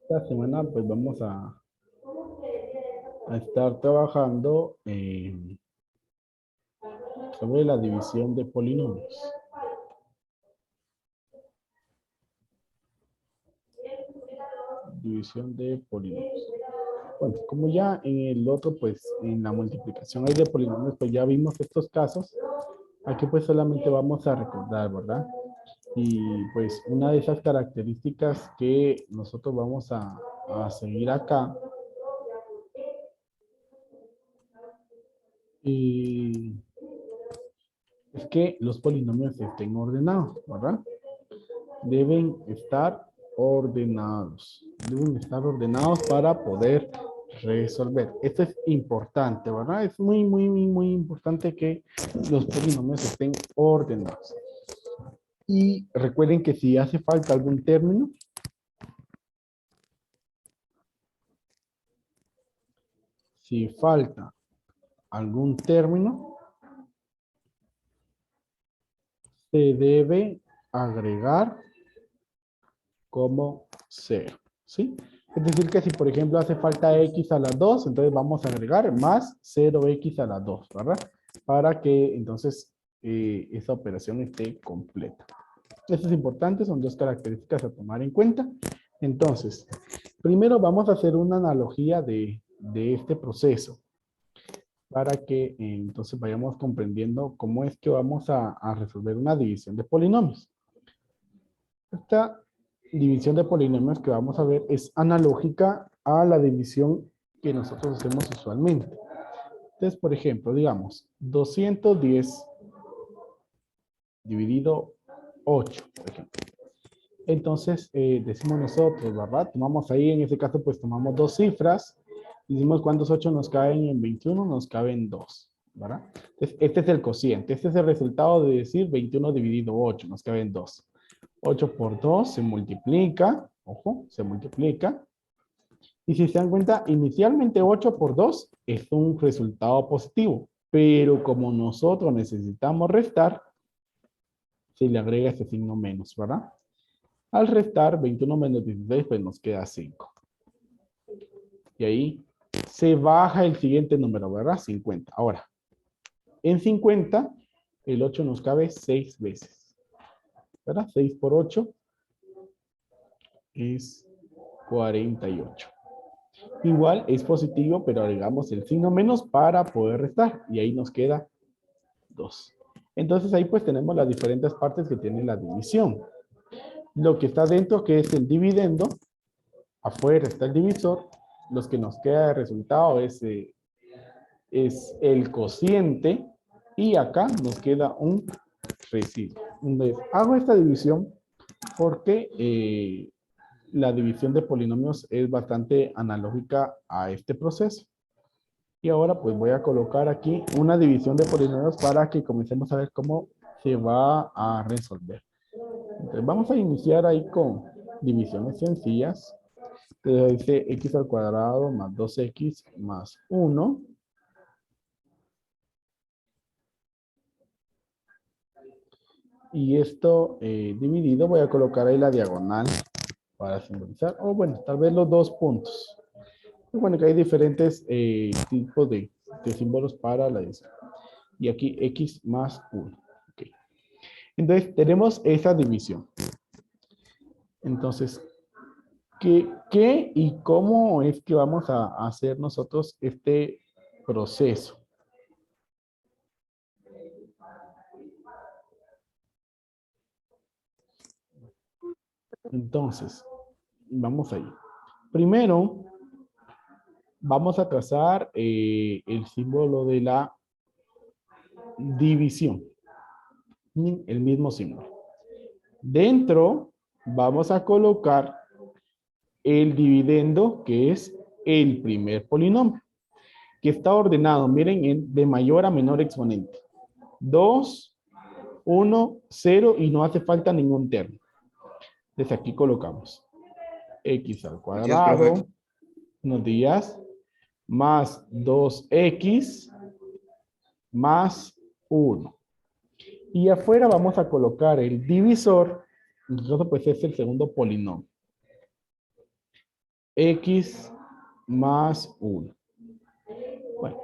Esta semana pues vamos a estar trabajando sobre la división de polinomios. División de polinomios. Bueno, como ya en el otro, pues en la multiplicación hay de polinomios, pues ya vimos estos casos. Aquí pues solamente vamos a recordar, ¿verdad? Y pues una de esas características que nosotros vamos a seguir acá es que los polinomios estén ordenados, ¿verdad? Deben estar ordenados. Deben estar ordenados para poder resolver. Esto es importante, ¿verdad? Es muy importante que los polinomios estén ordenados. Y recuerden que si hace falta algún término, si falta algún término, se debe agregar como 0, ¿sí? Es decir, que si por ejemplo hace falta x a la 2, entonces vamos a agregar más 0x a la 2, ¿verdad? Para que entonces esa operación esté completa. Esto es importante, son dos características a tomar en cuenta. Entonces, primero vamos a hacer una analogía de este proceso para que entonces vayamos comprendiendo cómo es que vamos a resolver una división de polinomios. Esta división de polinomios que vamos a ver es analógica a la división que nosotros hacemos usualmente. Entonces, por ejemplo, digamos, 210 dividido 8, por ejemplo. Entonces, decimos nosotros, ¿verdad? Tomamos ahí, en este caso, pues tomamos dos cifras. Decimos cuántos 8 nos caben en 21, nos caben 2, ¿verdad? Entonces, este es el cociente. Este es el resultado de decir 21 dividido 8, nos caben 2. 8 por 2 se multiplica, ojo, se multiplica. Y si se dan cuenta, inicialmente 8 por 2 es un resultado positivo, pero como nosotros necesitamos restar, se le agrega ese signo menos, ¿verdad? Al restar 21 menos 16, pues nos queda 5. Y ahí se baja el siguiente número, ¿verdad? 50. Ahora, en 50, el 8 nos cabe 6 veces, ¿verdad? 6 por 8 es 48. Igual es positivo, pero agregamos el signo menos para poder restar. Y ahí nos queda 2. Entonces ahí pues tenemos las diferentes partes que tiene la división. Lo que está dentro, que es el dividendo. Afuera está el divisor. Los que nos queda de resultado es el cociente. Y acá nos queda un residuo. Entonces, hago esta división porque la división de polinomios es bastante analógica a este proceso. Y ahora pues voy a colocar aquí una división de polinomios para que comencemos a ver cómo se va a resolver. Entonces vamos a iniciar ahí con divisiones sencillas. Entonces dice x al cuadrado más 2x más 1. Y esto dividido, voy a colocar ahí la diagonal para simbolizar. O bueno, tal vez los dos puntos. Y bueno, que hay diferentes tipos de símbolos para la división. Y aquí x más 1. Okay. Entonces, tenemos esa división. Entonces, ¿qué y cómo es que vamos a hacer nosotros este proceso? Entonces, vamos ahí. Primero, vamos a trazar el símbolo de la división. El mismo símbolo. Dentro, vamos a colocar el dividendo, que es el primer polinomio, que está ordenado, miren, de mayor a menor exponente. 2, 1, 0 y no hace falta ningún término. Desde aquí colocamos x al Buenos días, profe. cuadrado, unos días, más 2x más 1. Y afuera vamos a colocar el divisor, entonces pues es el segundo polinomio. x más 1. Bueno,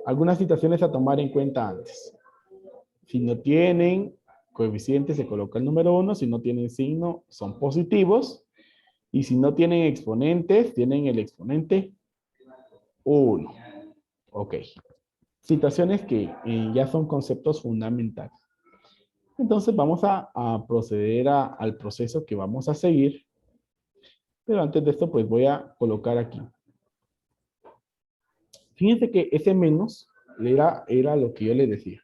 algunas situaciones a tomar en cuenta antes. Si no tienen coeficiente, se coloca el número 1. Si no tienen signo, son positivos. Y si no tienen exponentes, tienen el exponente 1. Ok. Situaciones que ya son conceptos fundamentales. Entonces vamos a proceder al proceso que vamos a seguir. Pero antes de esto, pues voy a colocar aquí. Fíjense que ese menos era lo que yo les decía.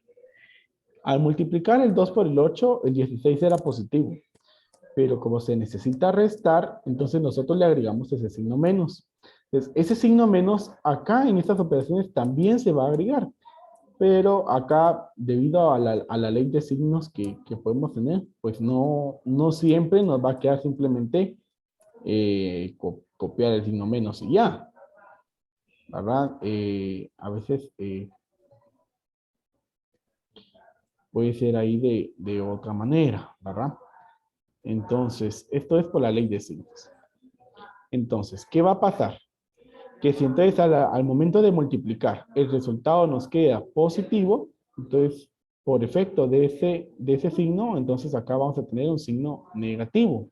Al multiplicar el 2 por el 8, el 16 era positivo. Pero como se necesita restar, entonces nosotros le agregamos ese signo menos. Entonces, ese signo menos acá en estas operaciones también se va a agregar. Pero acá, debido a la ley de signos que podemos tener, pues no siempre nos va a quedar simplemente copiar el signo menos y ya. ¿Verdad? A veces puede ser ahí de otra manera, ¿verdad? Entonces, esto es por la ley de signos. Entonces, ¿qué va a pasar? Que si entonces al momento de multiplicar el resultado nos queda positivo, entonces por efecto de ese signo, entonces acá vamos a tener un signo negativo.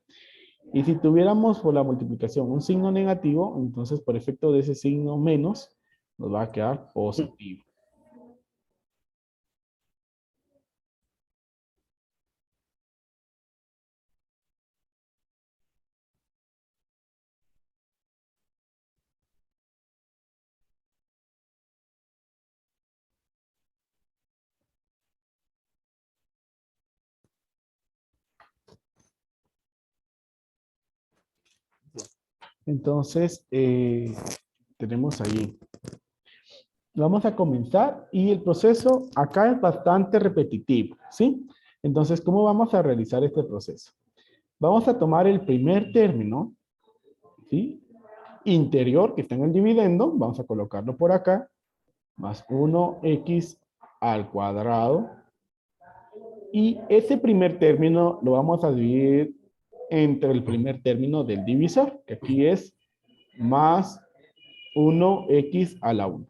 Y si tuviéramos por la multiplicación un signo negativo, entonces por efecto de ese signo menos, nos va a quedar positivo. Entonces, tenemos ahí. Vamos a comenzar y el proceso acá es bastante repetitivo, ¿sí? Entonces, ¿cómo vamos a realizar este proceso? Vamos a tomar el primer término, ¿sí? Interior que está en el dividendo, vamos a colocarlo por acá, más 1x al cuadrado. Y ese primer término lo vamos a dividir entre el primer término del divisor, que aquí es más 1x a la 1.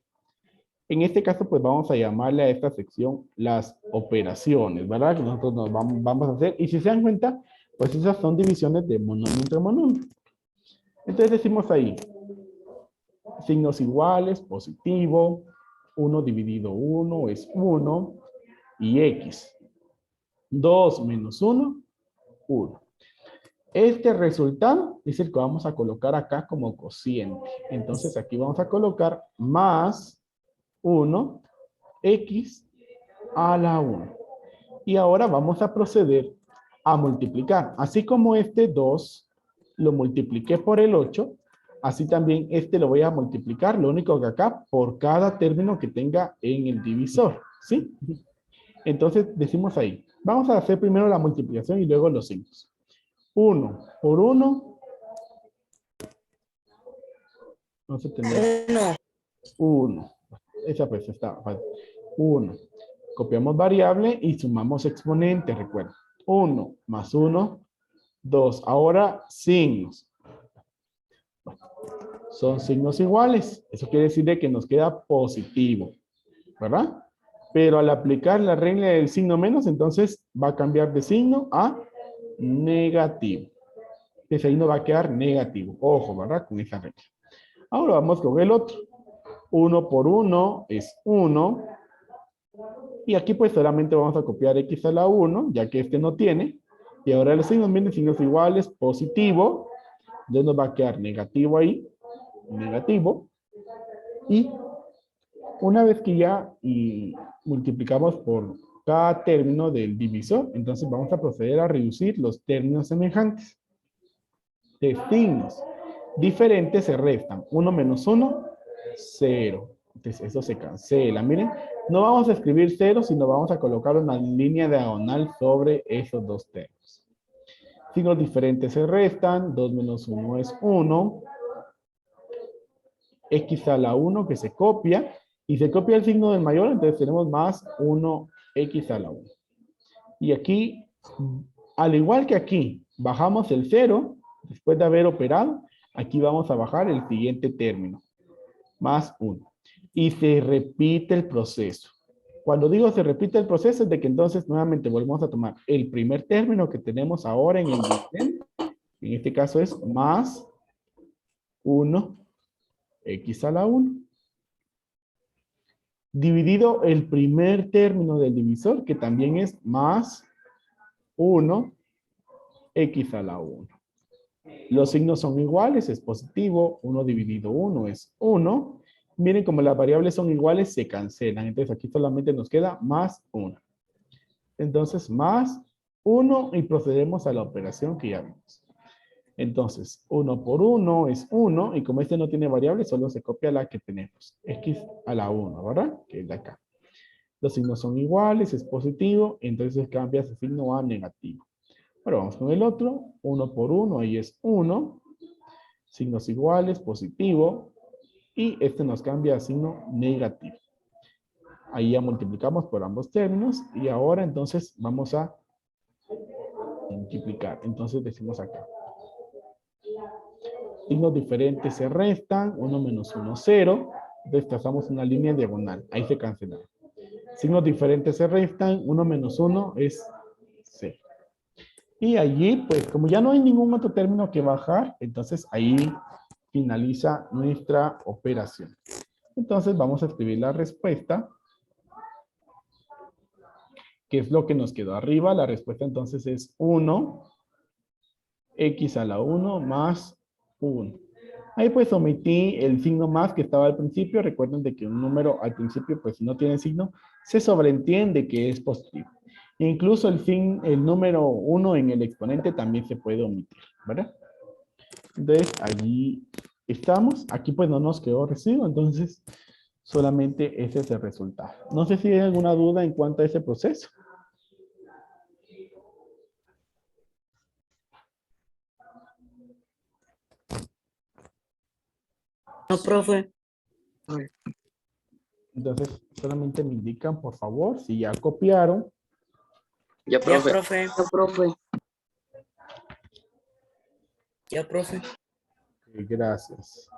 En este caso, pues vamos a llamarle a esta sección las operaciones, ¿verdad? Que nosotros nos vamos a hacer. Y si se dan cuenta, pues esas son divisiones de monomio entre monomio. Entonces decimos ahí, signos iguales, positivo, 1 dividido 1 es 1, y x. 2 menos 1, 1. Este resultado es el que vamos a colocar acá como cociente. Entonces aquí vamos a colocar más 1, x a la 1. Y ahora vamos a proceder a multiplicar. Así como este 2 lo multipliqué por el 8, así también este lo voy a multiplicar, lo único que acá, por cada término que tenga en el divisor, ¿sí? Entonces decimos ahí, vamos a hacer primero la multiplicación y luego los signos. 1 por 1, vamos a tener 1. Esa pues está, 1. Copiamos variable y sumamos exponente, recuerda. 1 más 1, 2. Ahora, signos. Son signos iguales. Eso quiere decir de que nos queda positivo, ¿verdad? Pero al aplicar la regla del signo menos, entonces va a cambiar de signo a negativo. Ese ahí no va a quedar negativo. Ojo, ¿verdad? Con esa regla. Ahora vamos con el otro. 1 por 1 es 1. Y aquí pues solamente vamos a copiar x a la 1, ya que este no tiene. Y ahora los signos vienen signos iguales, positivo. Entonces nos va a quedar negativo ahí. Negativo. Y una vez que ya multiplicamos por cada término del divisor, entonces vamos a proceder a reducir los términos semejantes. De signos diferentes se restan. 1 menos 1, 0. Entonces eso se cancela. Miren, no vamos a escribir 0, sino vamos a colocar una línea diagonal sobre esos dos términos. Signos diferentes se restan. 2 menos 1 es 1. X a la 1 que se copia. Y se copia el signo del mayor, entonces tenemos más 1x a la 1. Y aquí, al igual que aquí, bajamos el 0 después de haber operado. Aquí vamos a bajar el siguiente término, más 1. Y se repite el proceso. Cuando digo se repite el proceso es de que entonces nuevamente volvemos a tomar el primer término que tenemos ahora en el dividendo. En este caso es más 1 x a la 1. Dividido el primer término del divisor, que también es más 1 x a la 1. Los signos son iguales, es positivo. 1 dividido 1 es 1. Miren, como las variables son iguales, se cancelan. Entonces aquí solamente nos queda más 1. Entonces, más 1 y procedemos a la operación que ya vimos. Entonces, 1 por 1 es 1 y como este no tiene variable, solo se copia la que tenemos. X a la 1, ¿verdad? Que es de acá. Los signos son iguales, es positivo, entonces cambia su signo a negativo. Ahora vamos con el otro. 1 por 1, ahí es 1. Signos iguales, positivo. Y este nos cambia a signo negativo. Ahí ya multiplicamos por ambos términos. Y ahora entonces vamos a multiplicar. Entonces decimos acá. Signos diferentes se restan. 1 menos 1, 0. Entonces trazamos una línea en diagonal. Ahí se cancelan. Signos diferentes se restan. 1 menos 1 es 0. Y allí, pues, como ya no hay ningún otro término que bajar, entonces ahí finaliza nuestra operación. Entonces vamos a escribir la respuesta, que es lo que nos quedó arriba. La respuesta entonces es 1, x a la 1 más 1. Ahí pues omití el signo más que estaba al principio. Recuerden de que un número al principio, pues si no tiene signo, se sobreentiende que es positivo. Incluso el número 1 en el exponente también se puede omitir, ¿verdad? Entonces, allí estamos. Aquí pues no nos quedó residuo, entonces solamente ese es el resultado. No sé si hay alguna duda en cuanto a ese proceso. No, profe. Entonces, solamente me indican, por favor, si ya copiaron. Ya, Ya, profe. profe. Ya, profe. Ya, profe. Gracias.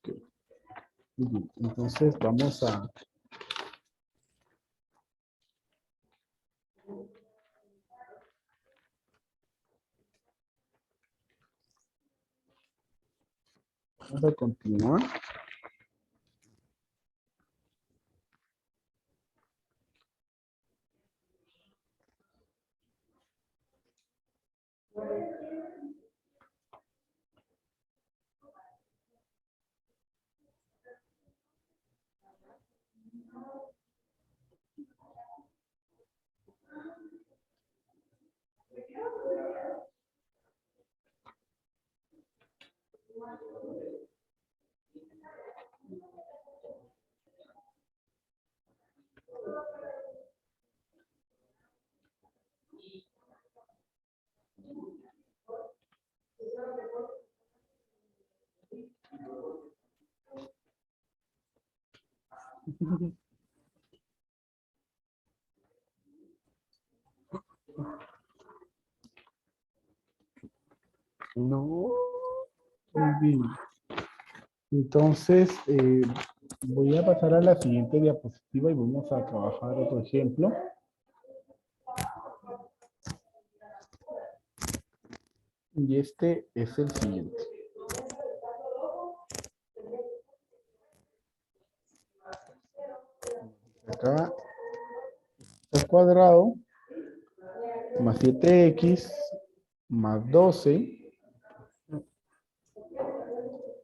Okay. Muy bien. Entonces, vamos a... Vamos a continuar. No. Muy bien. Entonces, voy a pasar a la siguiente diapositiva y vamos a trabajar otro ejemplo. Y este es el siguiente. Acá al cuadrado más 7x más 12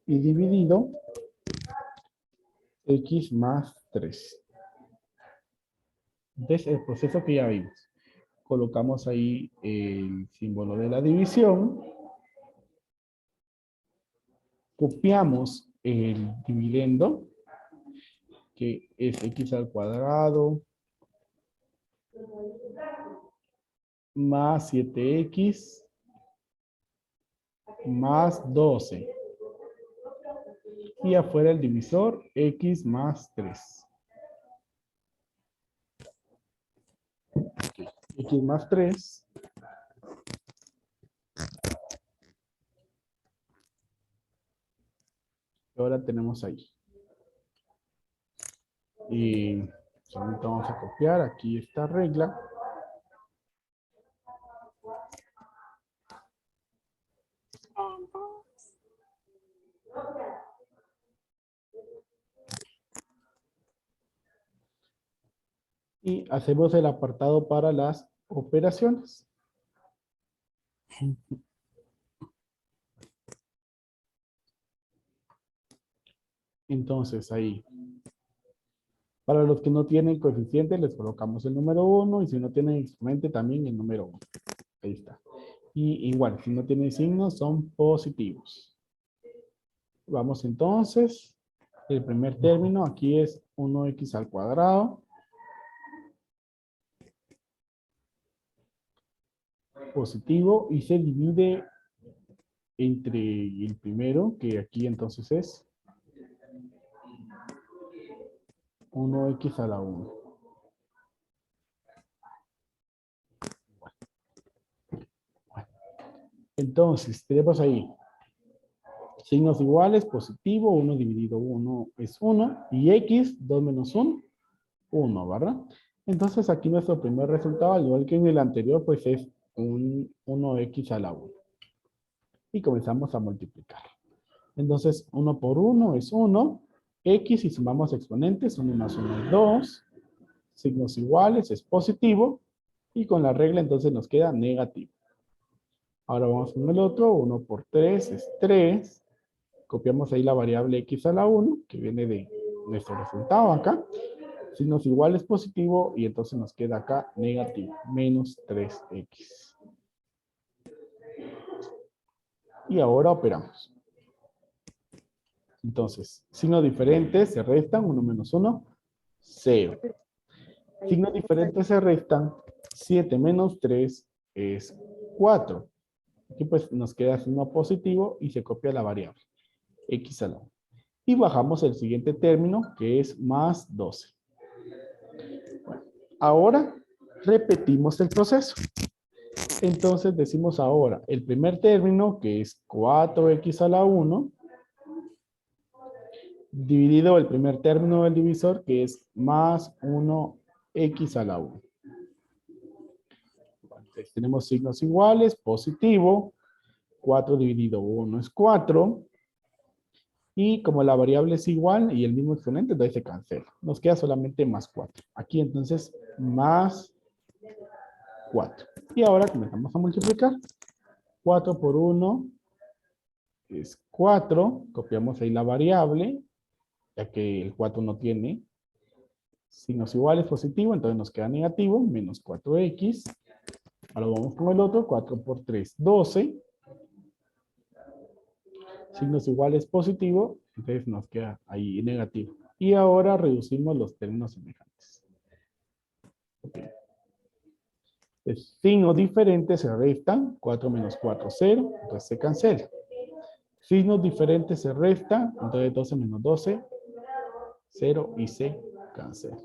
y dividido x más 3. Entonces, el proceso que ya vimos. Colocamos ahí el símbolo de la división. Copiamos el dividendo, que es x al cuadrado más 7x más 12. Y afuera el divisor, x más 3. X más 3. Ahora tenemos ahí. Y solamente vamos a copiar aquí esta regla. Y hacemos el apartado para las operaciones. Entonces ahí, para los que no tienen coeficiente, les colocamos el número 1 y si no tienen exponente también el número 1. Ahí está. Y igual, si no tienen signos, son positivos. Vamos entonces, el primer término aquí es 1x al cuadrado. Positivo y se divide entre el primero, que aquí entonces es 1x a la 1. Entonces, tenemos ahí signos iguales, positivo, 1 dividido 1 es 1, y x, 2 menos 1, 1, ¿verdad? Entonces, aquí nuestro primer resultado, al igual que en el anterior, pues es un 1x a la 1. Y comenzamos a multiplicar. Entonces, 1 por 1 es 1, x, si sumamos exponentes, 1 más 1 es 2, signos iguales, es positivo, y con la regla entonces nos queda negativo. Ahora vamos con el otro, 1 por 3 es 3, copiamos ahí la variable x a la 1, que viene de nuestro resultado acá, signos iguales positivo, y entonces nos queda acá negativo, menos 3x. Y ahora operamos. Entonces, signos diferentes se restan, 1 menos 1, 0. Signos diferentes se restan, 7 menos 3 es 4. Aquí pues nos queda signo positivo y se copia la variable x a la 1. Y bajamos el siguiente término que es más 12. Bueno, ahora repetimos el proceso. Entonces decimos ahora el primer término que es 4x a la 1 dividido el primer término del divisor que es más 1x a la 1. Entonces tenemos signos iguales, positivo, 4 dividido 1 es 4, y como la variable es igual y el mismo exponente, entonces se cancela. Nos queda solamente más 4. Aquí entonces más 4. Y ahora comenzamos a multiplicar. 4 por 1 es 4, copiamos ahí la variable, ya que el 4 no tiene signos iguales positivo, entonces nos queda negativo, menos 4x. Ahora vamos con el otro, 4 por 3, 12. Signos iguales positivo, entonces nos queda ahí negativo. Y ahora reducimos los términos semejantes. Okay. El signo diferente se restan, 4 menos 4, 0, entonces se cancela. Signos diferentes se restan, entonces 12 menos 12, 0 y se cancela.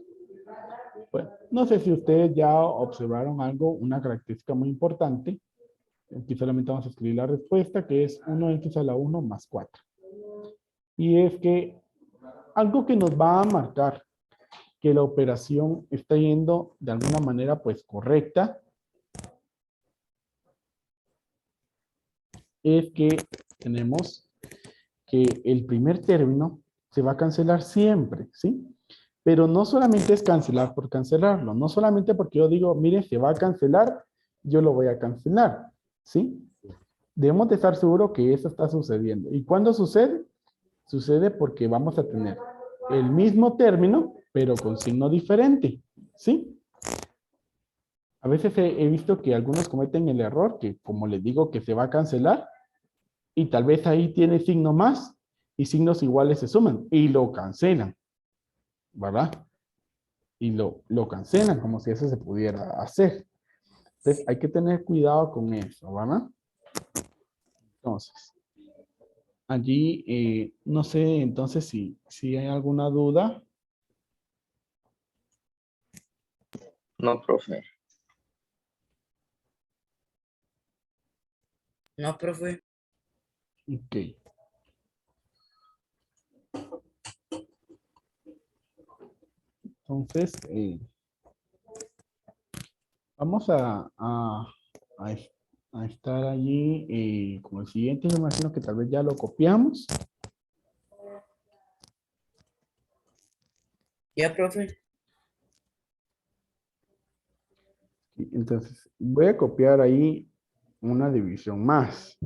Bueno, no sé si ustedes ya observaron algo, una característica muy importante. Aquí solamente vamos a escribir la respuesta, que es 1x a la 1 más 4. Y es que algo que nos va a marcar que la operación está yendo de alguna manera pues correcta es que tenemos que el primer término se va a cancelar siempre, ¿sí? Pero no solamente es cancelar por cancelarlo, no solamente porque yo digo, mire, se va a cancelar, yo lo voy a cancelar, ¿sí? Debemos de estar seguros que eso está sucediendo. ¿Y cuándo sucede? Sucede porque vamos a tener el mismo término, pero con signo diferente, ¿sí? A veces he visto que algunos cometen el error que, como les digo, que se va a cancelar y tal vez ahí tiene signo más y signos iguales se suman y lo cancelan, ¿verdad? y lo cancelan como si eso se pudiera hacer. Entonces hay que tener cuidado con eso, ¿verdad? Entonces, allí no sé entonces si hay alguna duda. No, profe. No, profe. Ok. Entonces, vamos a estar allí con el siguiente. Yo imagino que tal vez ya lo copiamos. Ya, profe. Entonces, voy a copiar ahí una división más.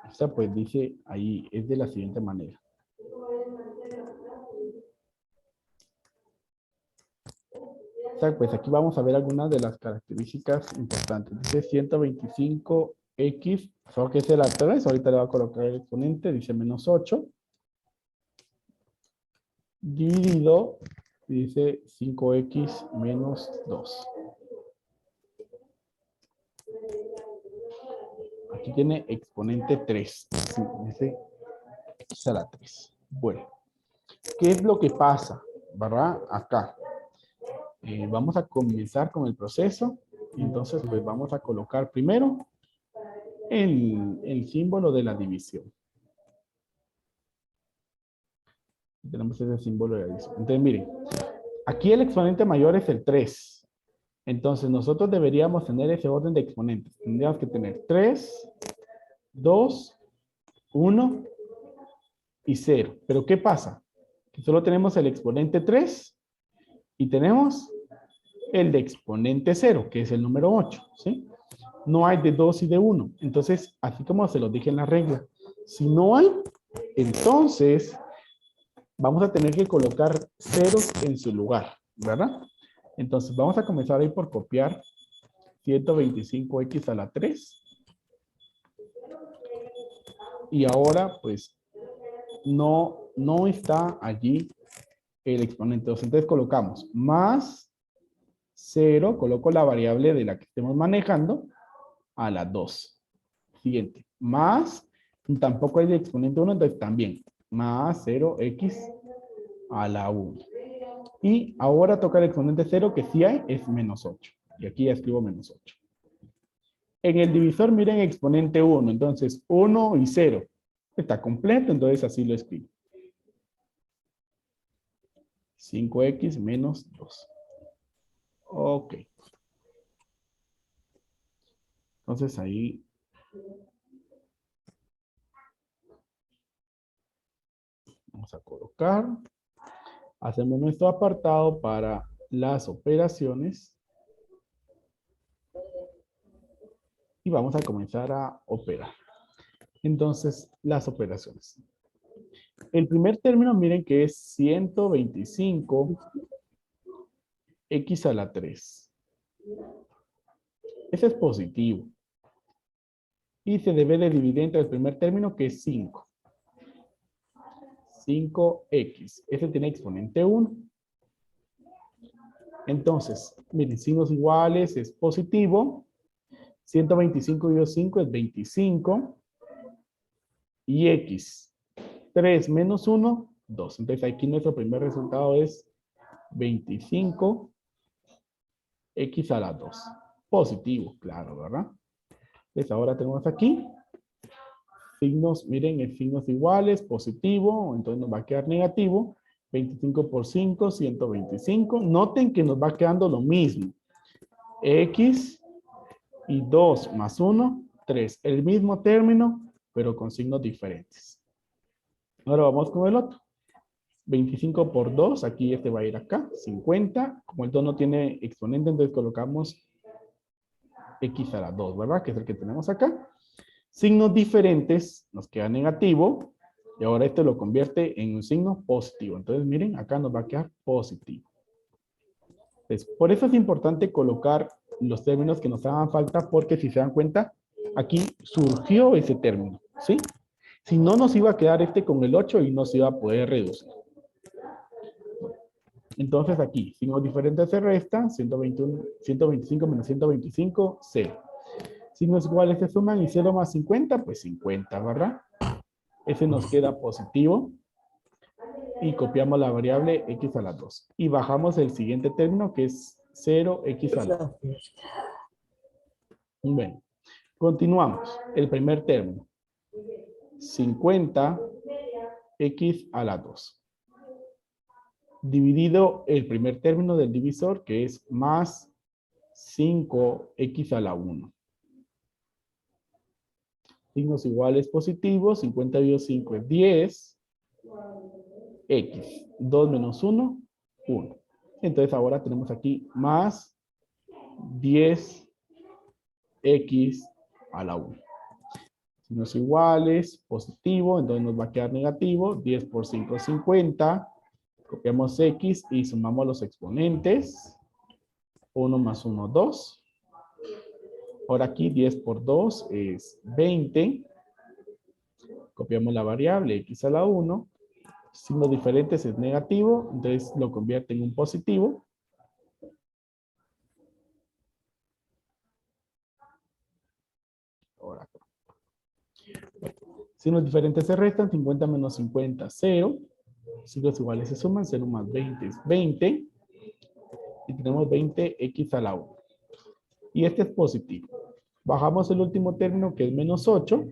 Esta pues dice ahí, es de la siguiente manera. Pues aquí vamos a ver algunas de las características importantes. Dice 125x, solo que es la 3, ahorita le voy a colocar el exponente, dice menos 8. Dividido, dice 5x menos 2. Aquí tiene exponente 3. Sí, dice x a la 3. Bueno, ¿qué es lo que pasa? ¿Verdad? Acá. Vamos a comenzar con el proceso. Entonces, pues vamos a colocar primero el símbolo de la división. Tenemos ese símbolo de la división. Entonces, miren, aquí el exponente mayor es el 3. Entonces, nosotros deberíamos tener ese orden de exponentes. Tendríamos que tener 3, 2, 1 y 0. Pero ¿qué pasa? Que solo tenemos el exponente 3 y tenemos el de exponente 0, que es el número 8, ¿sí? No hay de 2 y de 1. Entonces, así como se los dije en la regla, si no hay, entonces vamos a tener que colocar ceros en su lugar, ¿verdad? Entonces, vamos a comenzar ahí por copiar 125x a la 3. Y ahora, pues, no está allí el exponente 2. Entonces colocamos más 0, coloco la variable de la que estemos manejando a la 2. Siguiente, más, tampoco hay de exponente 1, entonces también, más 0x a la 1. Y ahora toca el exponente 0, que sí hay, es menos 8. Y aquí ya escribo menos 8. En el divisor, miren exponente 1, entonces 1 y 0. Está completo, entonces así lo escribo. 5x menos 2. Ok. Entonces ahí vamos a colocar. Hacemos nuestro apartado para las operaciones. Y vamos a comenzar a operar. Entonces, las operaciones. El primer término, miren que es 125 x a la 3. Ese es positivo. Y se debe de dividir entre el primer término, que es 5. 5x. Ese tiene exponente 1. Entonces, miren, signos iguales es positivo. 125 dividido 5 es 25. Y x. 3 menos 1, 2. Entonces aquí nuestro primer resultado es 25 x a la 2. Positivo, claro, ¿verdad? Entonces ahora tenemos aquí signos, miren, signos iguales, positivo, entonces nos va a quedar negativo. 25 por 5, 125. Noten que nos va quedando lo mismo. X y 2 más 1, 3. El mismo término, pero con signos diferentes. Ahora vamos con el otro. 25 por 2, aquí este va a ir acá, 50. Como el 2 no tiene exponente, entonces colocamos x a la 2, ¿verdad? Que es el que tenemos acá. Signos diferentes, nos queda negativo. Y ahora este lo convierte en un signo positivo. Entonces, miren, acá nos va a quedar positivo. Entonces, por eso es importante colocar los términos que nos hagan falta, porque si se dan cuenta, aquí surgió ese término, ¿sí? Si no, nos iba a quedar este con el 8 y no se iba a poder reducir. Entonces aquí, signos diferentes se restan, 121, 125 menos 125, 0. Signos iguales se suman y 0 más 50, pues 50, ¿verdad? Ese nos queda positivo. Y copiamos la variable x a la 2. Y bajamos el siguiente término que es 0x a la 2. Bueno, continuamos. El primer término. 50x a la 2. Dividido el primer término del divisor que es más 5x a la 1. Signos iguales positivos. 50 dividido 5 es 10. X. 2 menos 1, 1. Entonces ahora tenemos aquí más 10x a la 1. Signos iguales, positivo, entonces nos va a quedar negativo. 10 por 5 es 50. Copiamos x y sumamos los exponentes. 1 más 1, 2. Ahora aquí 10 por 2 es 20. Copiamos la variable x a la 1. Signos diferentes es negativo, entonces lo convierte en un positivo. Ahora, signos diferentes se restan, 50 menos 50, 0. Signos iguales se suman, 0 más 20 es 20. Y tenemos 20x a la 1. Y este es positivo. Bajamos el último término que es menos 8.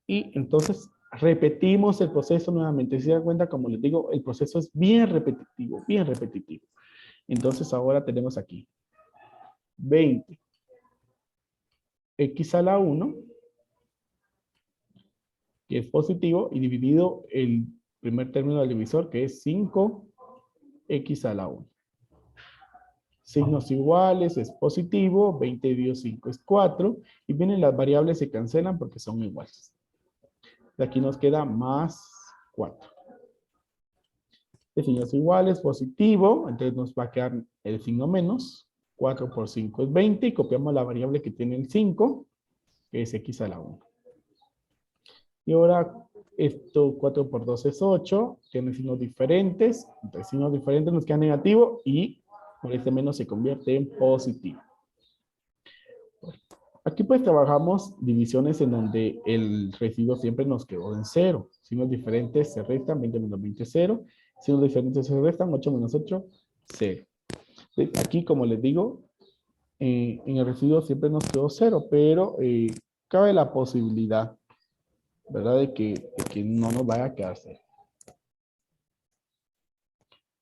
Y entonces repetimos el proceso nuevamente. Si se dan cuenta, como les digo, el proceso es bien repetitivo, bien repetitivo. Entonces ahora tenemos aquí 20x a la 1, que es positivo, y dividido el primer término del divisor, que es 5x a la 1. Signos iguales es positivo, 20 dividido 5 es 4, y vienen las variables se cancelan porque son iguales. De aquí nos queda más 4. De signos iguales, positivo, entonces nos va a quedar el signo menos. 4 por 5 es 20, y copiamos la variable que tiene el 5, que es x a la 1. Y ahora, esto 4 por 2 es 8, tiene signos diferentes, entonces signos diferentes nos queda negativo, y por este menos se convierte en positivo. Aquí pues trabajamos divisiones en donde el residuo siempre nos quedó en 0. Signos diferentes se restan, 20 menos 20 es 0. Signos diferentes se restan, 8 menos 8, 0. Aquí, como les digo, en el residuo siempre nos quedó 0, pero cabe la posibilidad, ¿verdad? De que no nos vaya a quedar 0.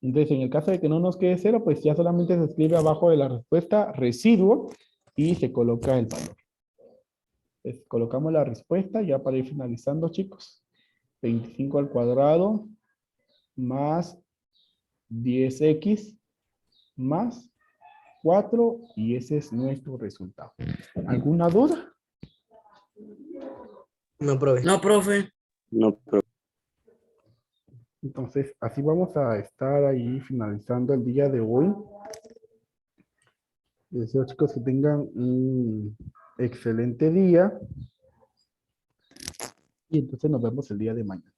Entonces, en el caso de que no nos quede 0, pues ya solamente se escribe abajo de la respuesta residuo y se coloca el valor. Entonces, colocamos la respuesta ya para ir finalizando, chicos. 25 al cuadrado más 10x más 4, y ese es nuestro resultado. ¿Alguna duda? No, profe. No, profe. No, pero Entonces, así vamos a estar ahí finalizando el día de hoy. Les deseo, chicos, que tengan un excelente día. Y entonces nos vemos el día de mañana.